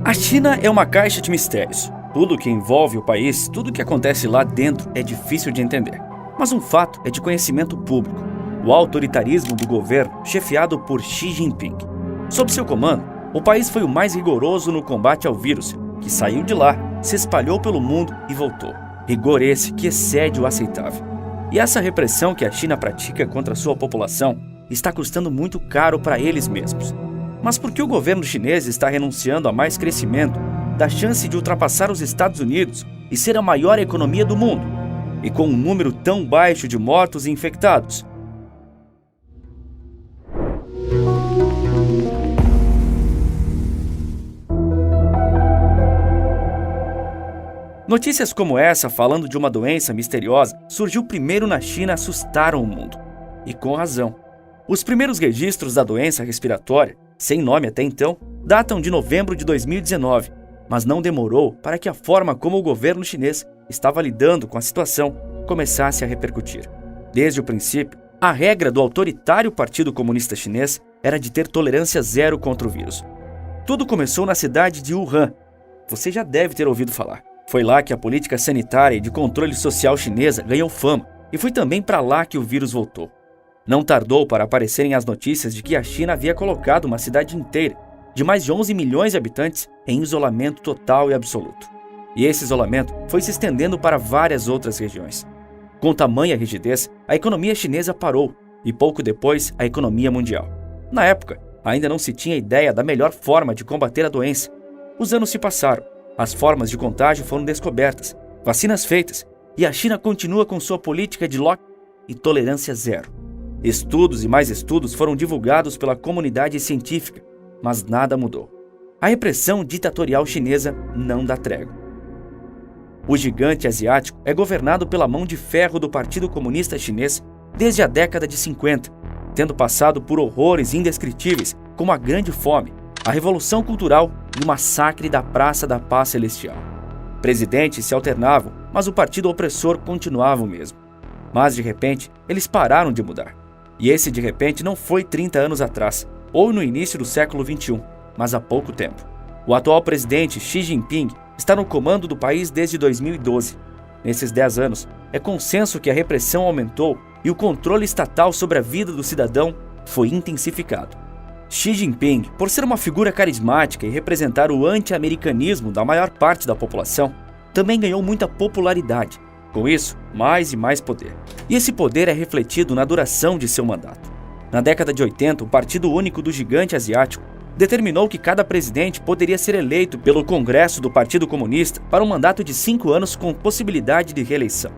A China é uma caixa de mistérios. Tudo que envolve o país, tudo que acontece lá dentro é difícil de entender. Mas um fato é de conhecimento público: o autoritarismo do governo chefiado por Xi Jinping. Sob seu comando, o país foi o mais rigoroso no combate ao vírus, que saiu de lá, se espalhou pelo mundo e voltou. Rigor esse que excede o aceitável. E essa repressão que a China pratica contra sua população está custando muito caro para eles mesmos. Mas por que o governo chinês está renunciando a mais crescimento, da chance de ultrapassar os Estados Unidos e ser a maior economia do mundo? E com um número tão baixo de mortos e infectados? Notícias como essa, falando de uma doença misteriosa, surgiu primeiro na China e assustaram o mundo. E com razão. Os primeiros registros da doença respiratória, sem nome até então, datam de novembro de 2019, mas não demorou para que a forma como o governo chinês estava lidando com a situação começasse a repercutir. Desde o princípio, a regra do autoritário Partido Comunista Chinês era de ter tolerância zero contra o vírus. Tudo começou na cidade de Wuhan. Você já deve ter ouvido falar. Foi lá que a política sanitária e de controle social chinesa ganhou fama, e foi também para lá que o vírus voltou. Não tardou para aparecerem as notícias de que a China havia colocado uma cidade inteira, de mais de 11 milhões de habitantes, em isolamento total e absoluto. E esse isolamento foi se estendendo para várias outras regiões. Com tamanha rigidez, a economia chinesa parou, e pouco depois a economia mundial. Na época, ainda não se tinha ideia da melhor forma de combater a doença. Os anos se passaram, as formas de contágio foram descobertas, vacinas feitas, e a China continua com sua política de lockdown e tolerância zero. Estudos e mais estudos foram divulgados pela comunidade científica, mas nada mudou. A repressão ditatorial chinesa não dá trégua. O gigante asiático é governado pela mão de ferro do Partido Comunista Chinês desde a década de 50, tendo passado por horrores indescritíveis como a Grande Fome, a Revolução Cultural e o massacre da Praça da Paz Celestial. Presidentes se alternavam, mas o partido opressor continuava o mesmo. Mas, de repente, eles pararam de mudar. E esse de repente não foi 30 anos atrás, ou no início do século XXI, mas há pouco tempo. O atual presidente Xi Jinping está no comando do país desde 2012. Nesses 10 anos, é consenso que a repressão aumentou e o controle estatal sobre a vida do cidadão foi intensificado. Xi Jinping, por ser uma figura carismática e representar o anti-americanismo da maior parte da população, também ganhou muita popularidade. Com isso, mais e mais poder. E esse poder é refletido na duração de seu mandato. Na década de 80, o Partido Único do Gigante Asiático determinou que cada presidente poderia ser eleito pelo Congresso do Partido Comunista para um mandato de 5 anos com possibilidade de reeleição.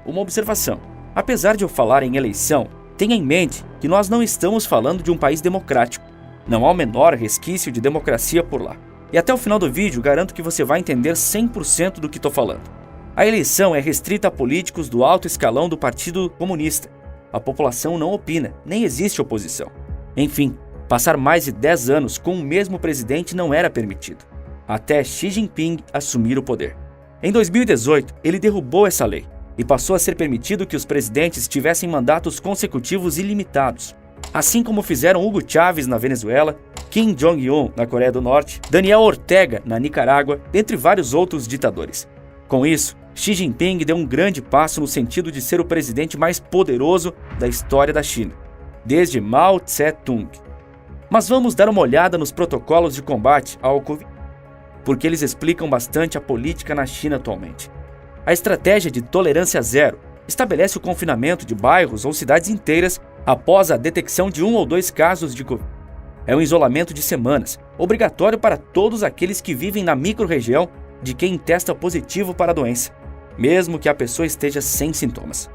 Uma observação. Apesar de eu falar em eleição, tenha em mente que nós não estamos falando de um país democrático. Não há o menor resquício de democracia por lá. E até o final do vídeo garanto que você vai entender 100% do que estou falando. A eleição é restrita a políticos do alto escalão do Partido Comunista. A população não opina, nem existe oposição. Enfim, passar mais de 10 anos com o mesmo presidente não era permitido, até Xi Jinping assumir o poder. Em 2018, ele derrubou essa lei e passou a ser permitido que os presidentes tivessem mandatos consecutivos ilimitados, assim como fizeram Hugo Chávez na Venezuela, Kim Jong-un na Coreia do Norte, Daniel Ortega na Nicarágua, dentre vários outros ditadores. Com isso, Xi Jinping deu um grande passo no sentido de ser o presidente mais poderoso da história da China, desde Mao Tse-tung. Mas vamos dar uma olhada nos protocolos de combate ao Covid, porque eles explicam bastante a política na China atualmente. A estratégia de tolerância zero estabelece o confinamento de bairros ou cidades inteiras após a detecção de 1 ou 2 casos de Covid. É um isolamento de semanas, obrigatório para todos aqueles que vivem na micro-região de quem testa positivo para a doença, mesmo que a pessoa esteja sem sintomas.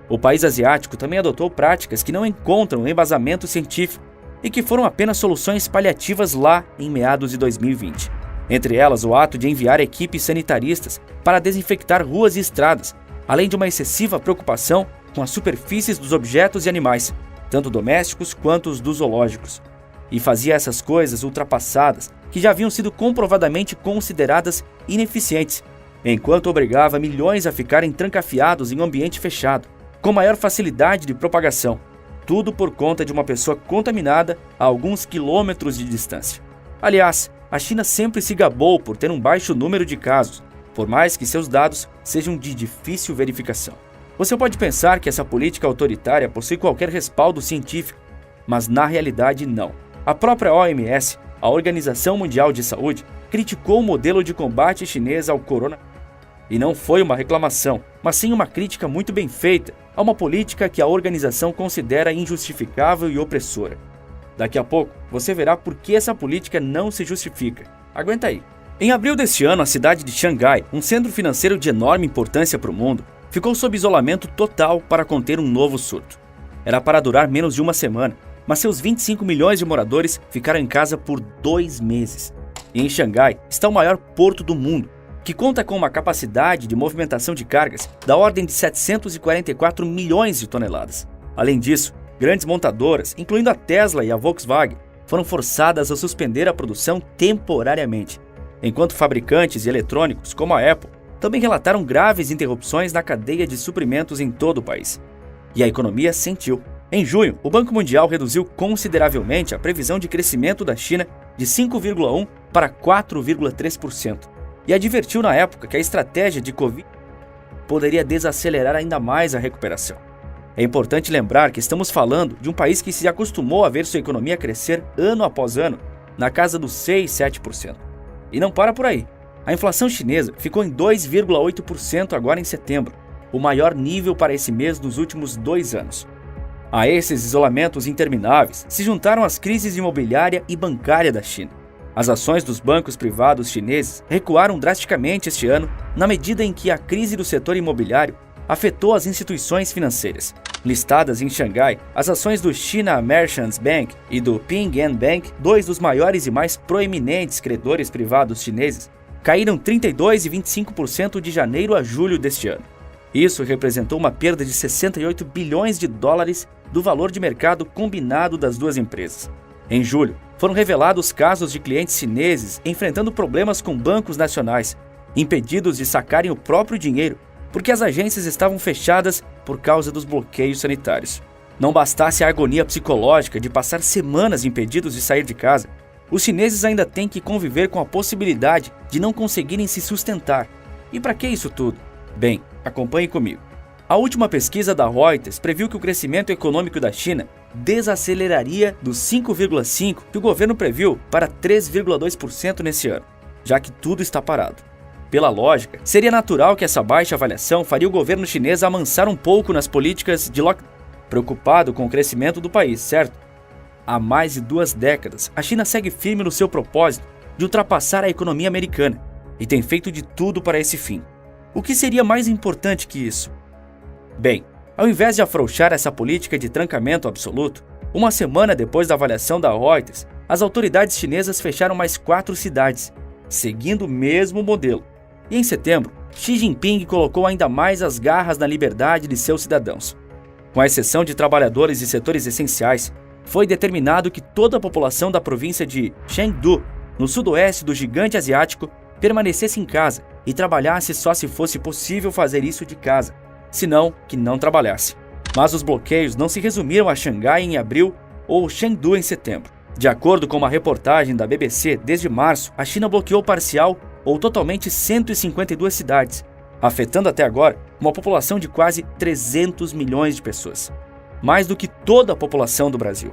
O país asiático também adotou práticas que não encontram embasamento científico e que foram apenas soluções paliativas lá em meados de 2020. Entre elas, o ato de enviar equipes sanitaristas para desinfectar ruas e estradas, além de uma excessiva preocupação com as superfícies dos objetos e animais, tanto domésticos quanto os dos zoológicos. E fazia essas coisas ultrapassadas que já haviam sido comprovadamente consideradas ineficientes, enquanto obrigava milhões a ficarem trancafiados em um ambiente fechado, com maior facilidade de propagação, tudo por conta de uma pessoa contaminada a alguns quilômetros de distância. Aliás, a China sempre se gabou por ter um baixo número de casos, por mais que seus dados sejam de difícil verificação. Você pode pensar que essa política autoritária possui qualquer respaldo científico, mas na realidade não. A própria OMS, a Organização Mundial de Saúde, criticou o modelo de combate chinês ao coronavírus. E não foi uma reclamação, mas sim uma crítica muito bem feita a uma política que a organização considera injustificável e opressora. Daqui a pouco, você verá por que essa política não se justifica. Aguenta aí. Em abril deste ano, a cidade de Xangai, um centro financeiro de enorme importância para o mundo, ficou sob isolamento total para conter um novo surto. Era para durar menos de uma semana, mas seus 25 milhões de moradores ficaram em casa por 2 meses. E em Xangai está o maior porto do mundo, que conta com uma capacidade de movimentação de cargas da ordem de 744 milhões de toneladas. Além disso, grandes montadoras, incluindo a Tesla e a Volkswagen, foram forçadas a suspender a produção temporariamente, enquanto fabricantes de eletrônicos, como a Apple, também relataram graves interrupções na cadeia de suprimentos em todo o país. E a economia sentiu. Em junho, o Banco Mundial reduziu consideravelmente a previsão de crescimento da China de 5,1% para 4,3%. E advertiu na época que a estratégia de Covid poderia desacelerar ainda mais a recuperação. É importante lembrar que estamos falando de um país que se acostumou a ver sua economia crescer ano após ano, na casa dos 6, 7%. E não para por aí. A inflação chinesa ficou em 2,8% agora em setembro, o maior nível para esse mês dos últimos 2 anos. A esses isolamentos intermináveis se juntaram as crises imobiliária e bancária da China. As ações dos bancos privados chineses recuaram drasticamente este ano, na medida em que a crise do setor imobiliário afetou as instituições financeiras. Listadas em Xangai, as ações do China Merchants Bank e do Ping An Bank, 2 dos maiores e mais proeminentes credores privados chineses, caíram 32% e 25% de janeiro a julho deste ano. Isso representou uma perda de 68 bilhões de dólares do valor de mercado combinado das duas empresas. Em julho, foram revelados casos de clientes chineses enfrentando problemas com bancos nacionais, impedidos de sacarem o próprio dinheiro, porque as agências estavam fechadas por causa dos bloqueios sanitários. Não bastasse a agonia psicológica de passar semanas impedidos de sair de casa, os chineses ainda têm que conviver com a possibilidade de não conseguirem se sustentar. E para que isso tudo? Bem, acompanhe comigo. A última pesquisa da Reuters previu que o crescimento econômico da China desaceleraria dos 5,5% que o governo previu para 3,2% nesse ano, já que tudo está parado. Pela lógica, seria natural que essa baixa avaliação faria o governo chinês amansar um pouco nas políticas de lockdown, preocupado com o crescimento do país, certo? Há mais de 2 décadas, a China segue firme no seu propósito de ultrapassar a economia americana e tem feito de tudo para esse fim. O que seria mais importante que isso? Bem, ao invés de afrouxar essa política de trancamento absoluto, uma semana depois da avaliação da Reuters, as autoridades chinesas fecharam mais 4 cidades, seguindo o mesmo modelo. E em setembro, Xi Jinping colocou ainda mais as garras na liberdade de seus cidadãos. Com a exceção de trabalhadores e setores essenciais, foi determinado que toda a população da província de Chengdu, no sudoeste do gigante asiático, permanecesse em casa e trabalhasse só se fosse possível fazer isso de casa, senão que não trabalhasse. Mas os bloqueios não se resumiram a Xangai em abril ou Chengdu em setembro. De acordo com uma reportagem da BBC, desde março, a China bloqueou parcial ou totalmente 152 cidades, afetando até agora uma população de quase 300 milhões de pessoas. Mais do que toda a população do Brasil.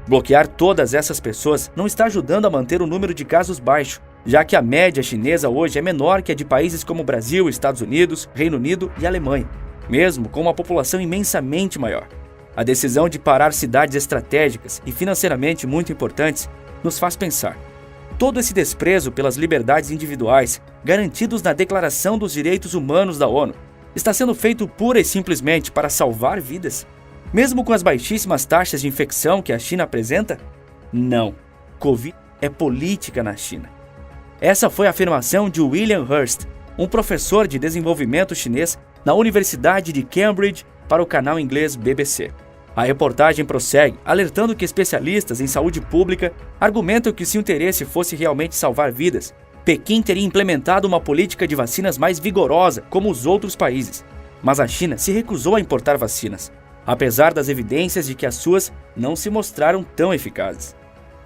Bloquear todas essas pessoas não está ajudando a manter o número de casos baixo, já que a média chinesa hoje é menor que a de países como Brasil, Estados Unidos, Reino Unido e Alemanha, mesmo com uma população imensamente maior. A decisão de parar cidades estratégicas e financeiramente muito importantes nos faz pensar. Todo esse desprezo pelas liberdades individuais, garantidos na Declaração dos Direitos Humanos da ONU, está sendo feito pura e simplesmente para salvar vidas? Mesmo com as baixíssimas taxas de infecção que a China apresenta? Não. Covid é política na China. Essa foi a afirmação de William Hurst, um professor de desenvolvimento chinês na Universidade de Cambridge, para o canal inglês BBC. A reportagem prossegue, alertando que especialistas em saúde pública argumentam que se o interesse fosse realmente salvar vidas, Pequim teria implementado uma política de vacinas mais vigorosa, como os outros países. Mas a China se recusou a importar vacinas, apesar das evidências de que as suas não se mostraram tão eficazes.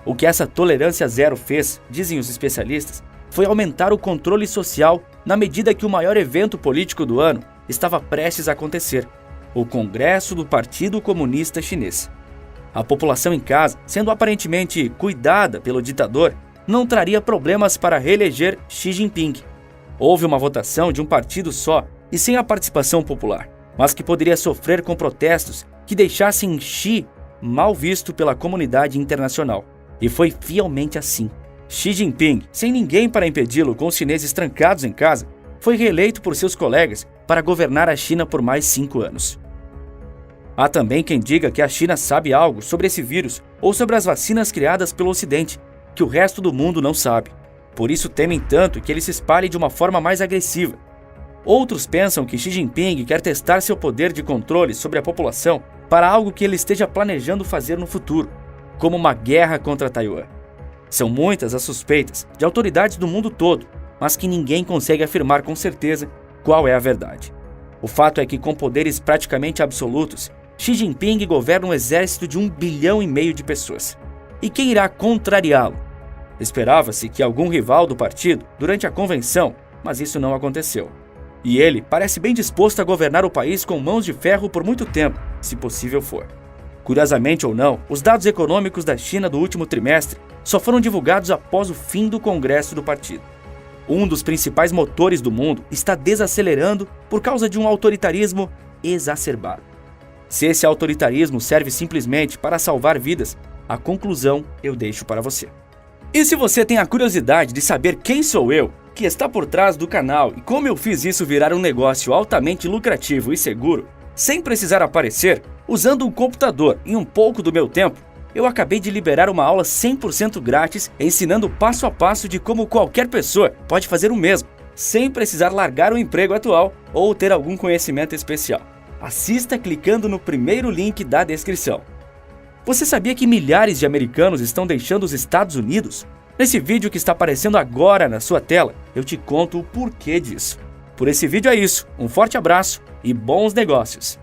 O que essa tolerância zero fez, dizem os especialistas, foi aumentar o controle social na medida que o maior evento político do ano estava prestes a acontecer, o Congresso do Partido Comunista Chinês. A população em casa, sendo aparentemente cuidada pelo ditador, não traria problemas para reeleger Xi Jinping. Houve uma votação de um partido só e sem a participação popular, mas que poderia sofrer com protestos que deixassem Xi mal visto pela comunidade internacional. E foi fielmente assim. Xi Jinping, sem ninguém para impedi-lo com os chineses trancados em casa, foi reeleito por seus colegas para governar a China por mais 5 anos. Há também quem diga que a China sabe algo sobre esse vírus ou sobre as vacinas criadas pelo Ocidente, que o resto do mundo não sabe. Por isso temem tanto que ele se espalhe de uma forma mais agressiva. Outros pensam que Xi Jinping quer testar seu poder de controle sobre a população para algo que ele esteja planejando fazer no futuro, como uma guerra contra Taiwan. São muitas as suspeitas de autoridades do mundo todo, mas que ninguém consegue afirmar com certeza qual é a verdade. O fato é que, com poderes praticamente absolutos, Xi Jinping governa um exército de 1,5 bilhão de pessoas. E quem irá contrariá-lo? Esperava-se que algum rival do partido durante a convenção, mas isso não aconteceu. E ele parece bem disposto a governar o país com mãos de ferro por muito tempo, se possível for. Curiosamente ou não, os dados econômicos da China do último trimestre só foram divulgados após o fim do Congresso do partido. Um dos principais motores do mundo está desacelerando por causa de um autoritarismo exacerbado. Se esse autoritarismo serve simplesmente para salvar vidas, a conclusão eu deixo para você. E se você tem a curiosidade de saber quem sou eu, que está por trás do canal e como eu fiz isso virar um negócio altamente lucrativo e seguro, sem precisar aparecer, usando um computador e um pouco do meu tempo, eu acabei de liberar uma aula 100% grátis ensinando passo a passo de como qualquer pessoa pode fazer o mesmo, sem precisar largar o emprego atual ou ter algum conhecimento especial. Assista clicando no primeiro link da descrição. Você sabia que milhares de americanos estão deixando os Estados Unidos? Nesse vídeo que está aparecendo agora na sua tela, eu te conto o porquê disso. Por esse vídeo é isso, um forte abraço e bons negócios!